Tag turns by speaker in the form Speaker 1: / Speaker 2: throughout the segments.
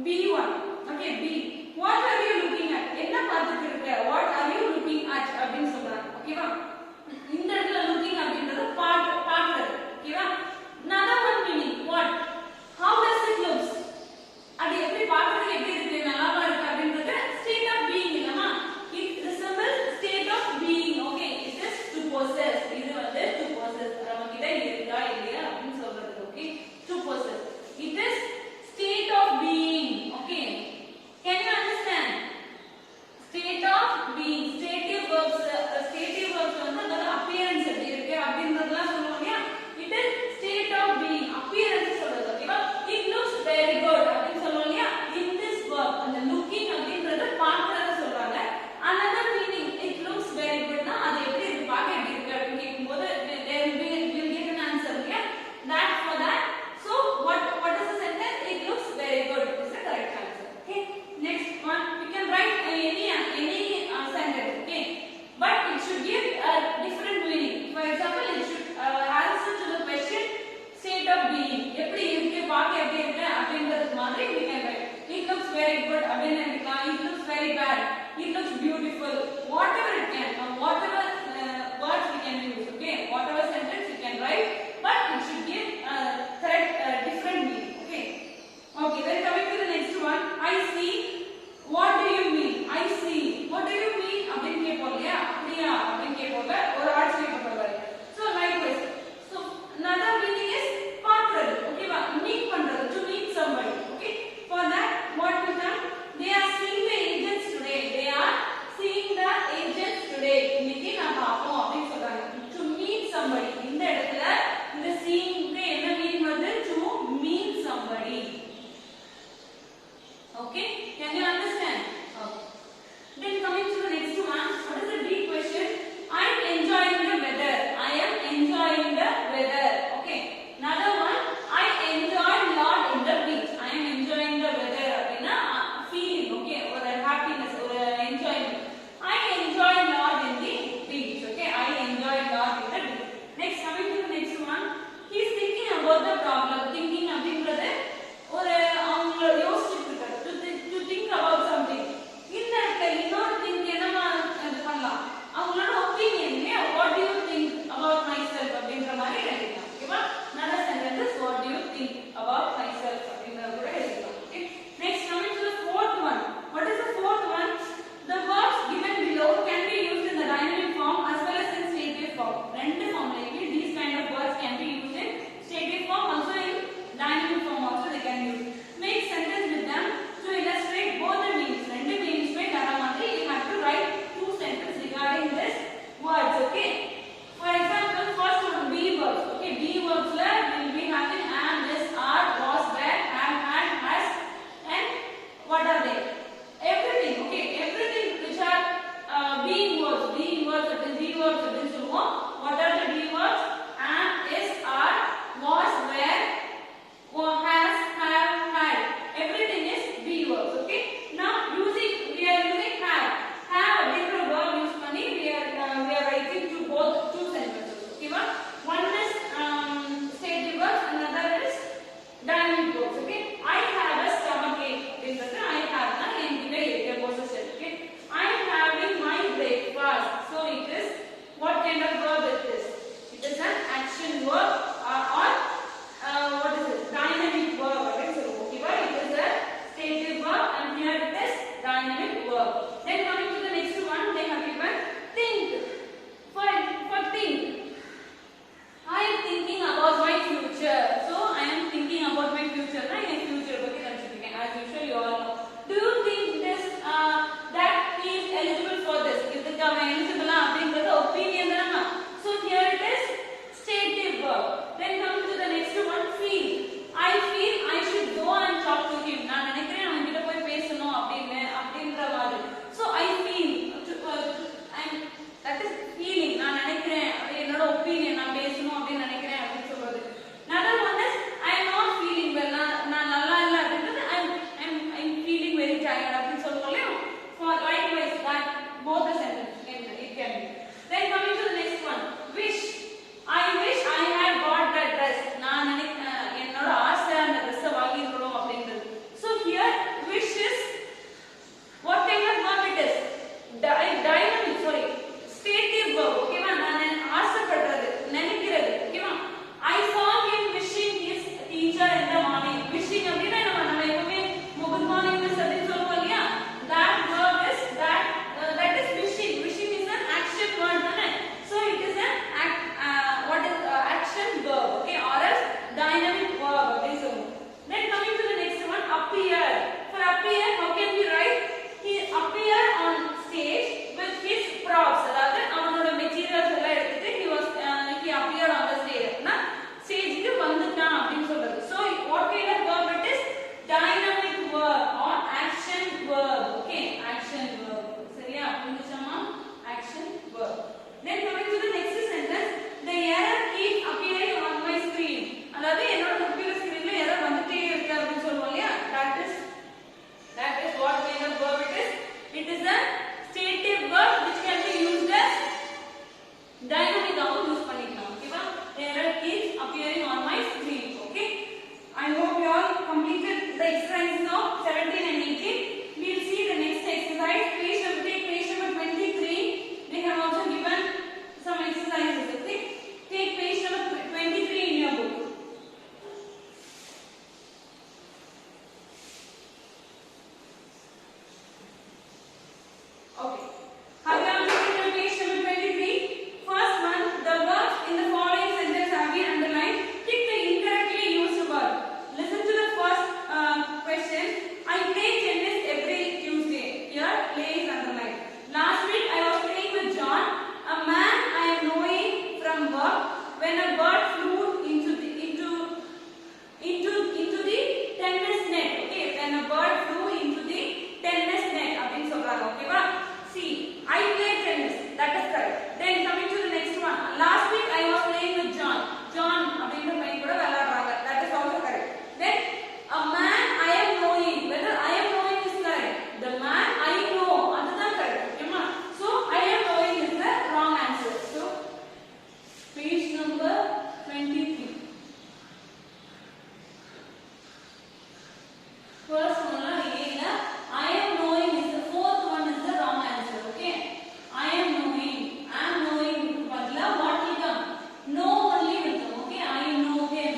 Speaker 1: B1. Okay, B. What are you looking at? என்ன பார்த்துட்டு இருக்க? What are you looking at அப்படினு சொல்றாங்க. ஓகேவா? இந்த இடத்துல looking அப்படின்றது பார்க்கிறது. ஓகேவா? another one meaning what? How does it looks? அது எப்படி பார்க்கிறதுக்கு எப்படி இருக்கு? நல்லாவா இருக்கு அப்படின்றது state of being இல்லமா? It resembles state of being. Okay, it is to possess. இது வந்து to possess. நம்ம கிட்ட இருக்கா இல்லையா அப்படினு சொல்றது. Okay, to possess. It is state of being. Okay, can you understand? State of being. Stative verbs வந்து அதோட appearance எப்படி இருக்கு அப்படின்றதெல்லாம் சொல்லுவோம் இல்லையா? It is state of being. appearance சொல்றது. ஓகேவா? It looks very good அப்படினு சொல்லுவோம் இல்லையா? In this verb அந்த looking அப்படின்றது பார்க்கறத சொல்றாங்க. another meaning it looks very good னா அது எப்படி இருக்கு பார்க்க எப்படி இருக்கு அப்படினு கேக்கும்போது we'll get an answer இல்லையா? that for that. So what is the sentence? It looks very good is the correct answer. Okay, next one we can write any sentence. Okay, but it should give a different meaning. For example, it should answer to the question state of being. எப்படி இருக்கு பார்க்க எப்படி இருக்கு அப்படிங்கிறது மாதிரி we can write. It looks very good அப்படினு நினைக்கலாம். It looks very bad. It looks beautiful. Whatever it can, whatever words we can use. Okay, whatever sentence you can write, but it should give correct different meaning. Okay, okay, then coming to the next one. I see. What do you mean? I see. What do you mean அப்படினு கேப்போம் இல்லையா? அப்படியா அப்படினு கேப்போங்க. ஒரு ஆச்சரியப்படுவாரு. So likewise, so another meaning is பார்க்கிறது. ஓகேவா? meet பண்றது, to meet somebody. Okay, for that what we done? They are seeing the agents today. They are seeing the agents today. இன்னைக்கு நான் பாப்போம் அப்படினு சொல்றாங்க. To meet somebody. இந்த இடத்துல இந்த seeing க்கு என்ன மீனிங் வருது? To meet somebody. Okay, can you understand? Okay. Then coming to the next one, what is the deep question? I am enjoying the weather. I am enjoying the weather. Okay, another one, I enjoy a lot in the beach. I am enjoying the weather அப்படினா feeling. Okay, ஒரு happiness, ஒரு enjoyment. I enjoy a lot in the beach. Okay, I enjoy a lot in the beach. Next, coming to the next one, he is thinking about the problem. Thinking அப்படிங்கிறது ஒரு அவங்க யோசிச்சிட்டு இருக்காரு. To I played tennis. That is correct. Then coming to the next one. Last week I was playing with John. John அப்படின்ற பையன் கூட விளையாடுறாங்க. That is also correct. Then a man I am knowing. Whether I am knowing is correct. The man I know. அதுதான் correct. ஓகேமா? So I am knowing is the wrong answer. So page number 23. First one la A. I am knowing is the fourth one is the wrong answer. Okay. I am knowing. I am knowing. Badla what will come? No only will come. Okay. I know him.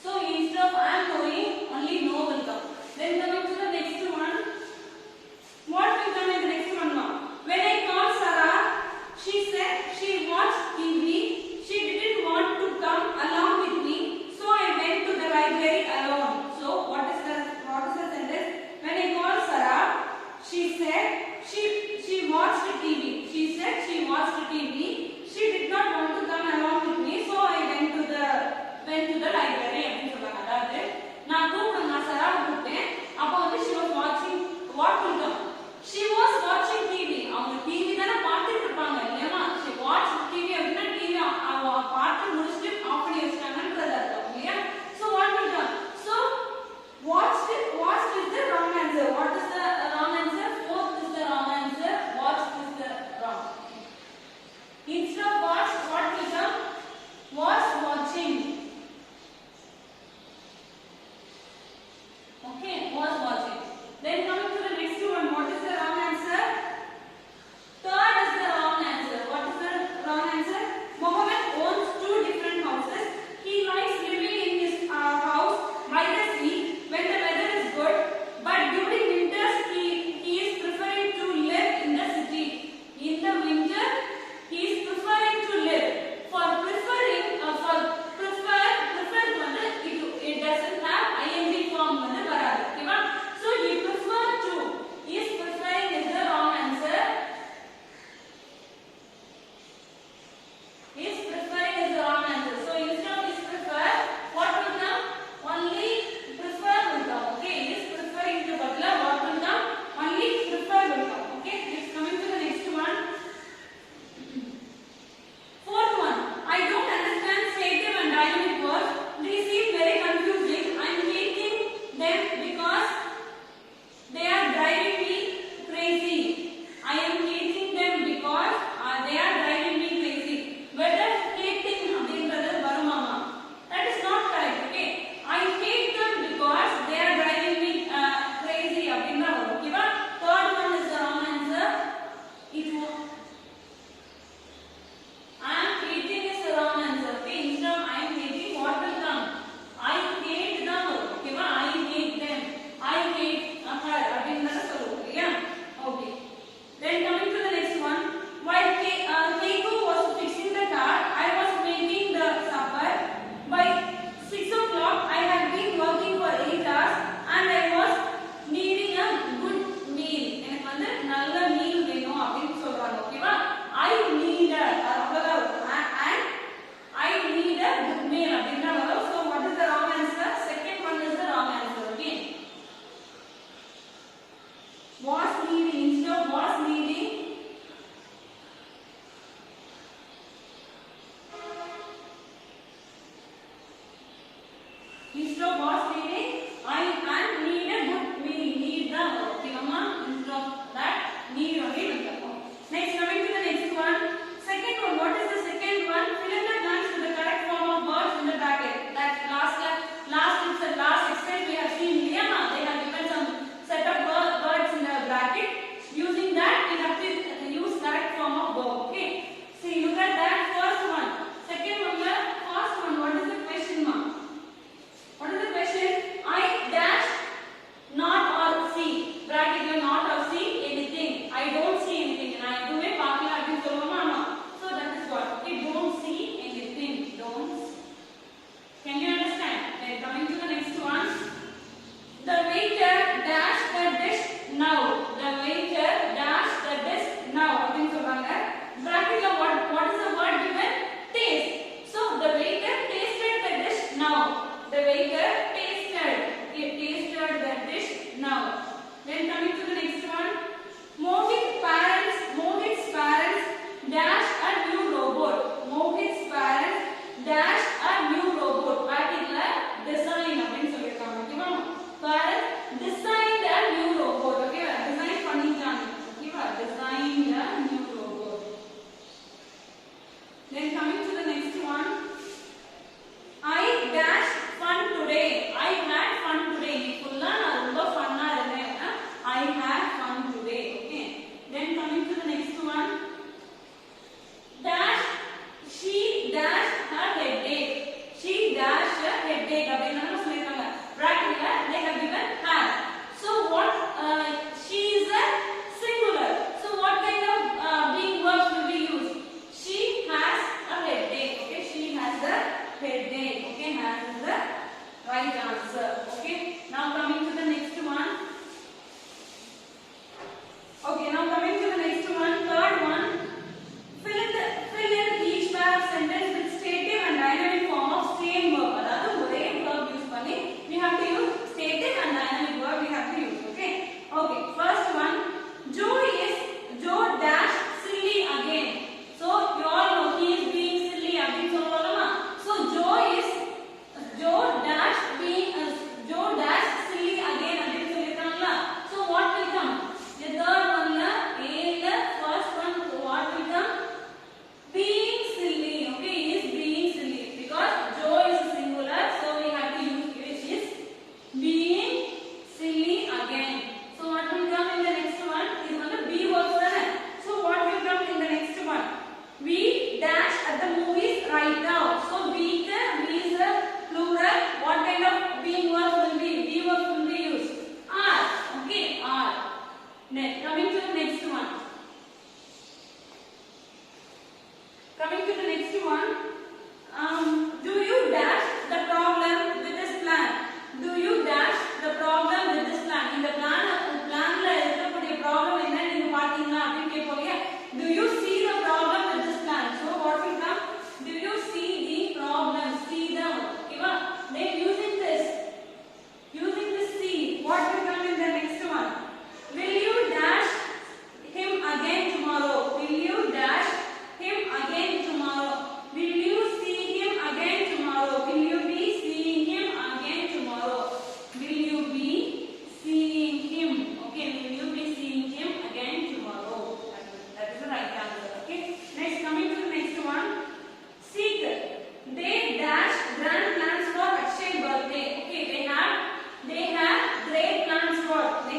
Speaker 1: So instead of I am knowing, only no will come. Then coming to the next one. What will come in the next one now? When I called Sarah, she said she watched TV. She didn't want to come along with me, so I went to the library alone. So what is the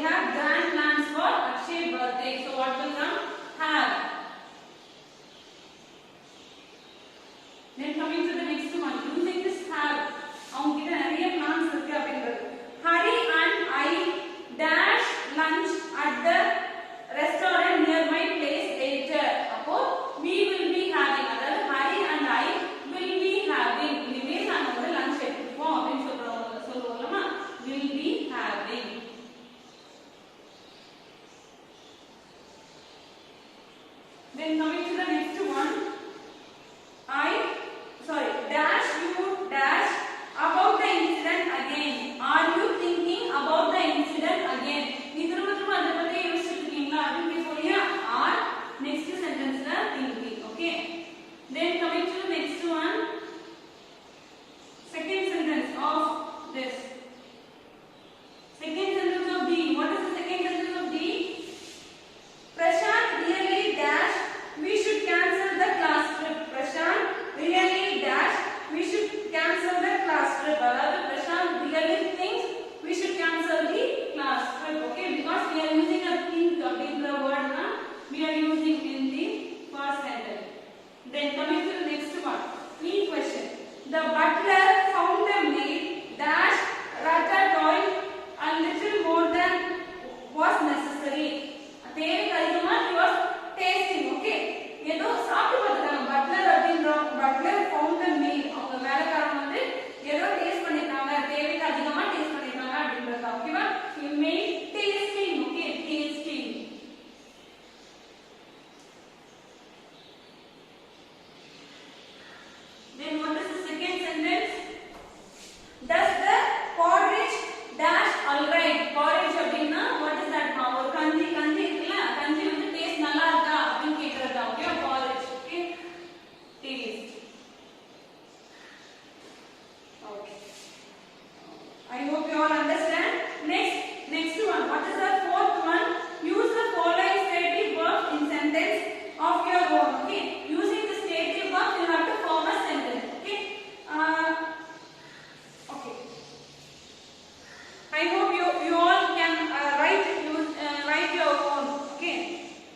Speaker 1: have grand plans for Akshay birthday. So what will come? Have. Then coming to the next one, using this have, அவங்க கிட்ட நிறைய plans இருக்கு அப்படின்றது. Hari and I dash lunch at the restaurant near my place later. அப்போ we will be having, அதாவது Hari and I will be having, இனிமே நாம வந்து lunch எடுத்துப்போம் அப்படின்னு சொல்லுவோம்லமா, will be having. Then coming to the next one, dash you dash about the incident again. Are you thinking about the incident again? நீ திரும்ப திரும்ப அத பத்தி யோசிச்சிட்டு இருக்கீங்களா அப்படின்னு சொல்லியா are next sentence la thinking. Okay, then coming to the next one, second sentence of this, second sentence of D. What is the second sentence of D? Prashant really dash we should cancel the class trip. Prashant really dash we should cancel the class trip. Aதாவது Prashant really thinks we should cancel the class trip. Okay, because we are using a think அப்படிங்கற word na we are using in the first sentence. Then coming to the next one, in question, the butler found a maid dash ratatouille a little more than was necessary. தேவைக்கு அதிகமா he was tasting. Okay, ஏதோ சாப்பிட்டு பார்த்தாங்க butler அப்படின்றோம். butler found a maid, அவங்க வேலைக்காரங்க வந்து ஏதோ டேஸ்ட் பண்ணிட்டாங்க, தேவைக்கு அதிகமா டேஸ்ட் பண்ணிட்டாங்க அப்படின்றது. ஓகேவா, he made tasting. Okay, tasting. Then what is the second sentence? Does the porridge dash alright? Porridge அப்படினா what is that? ஒரு கஞ்சி இருக்குல்ல, கஞ்சி வந்து டேஸ்ட் நல்லா இருக்கா அப்படின்னு கேக்குறது. Okay, porridge. Okay, taste. Okay, I hope you all understand. Next one, what is the fourth one? Use the following stative verbs in sentence of your own. Okay, using the stative verbs you have to form a sentence. Okay, okay, I hope you all can write your own. Okay,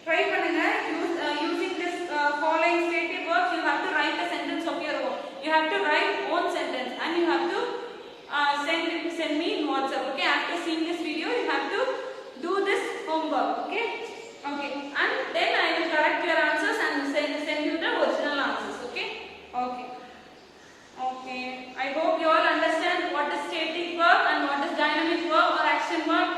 Speaker 1: try பண்ணுங்க. Using this following stative verbs you have to write a sentence of your own. You have to write own sentence and you have to send me in WhatsApp. Okay, after seeing this video you have to do this homework. Okay, and then I will correct your answers and send you the original answers. Okay, I hope you all understand what is static verb and what is dynamic verb or action verb.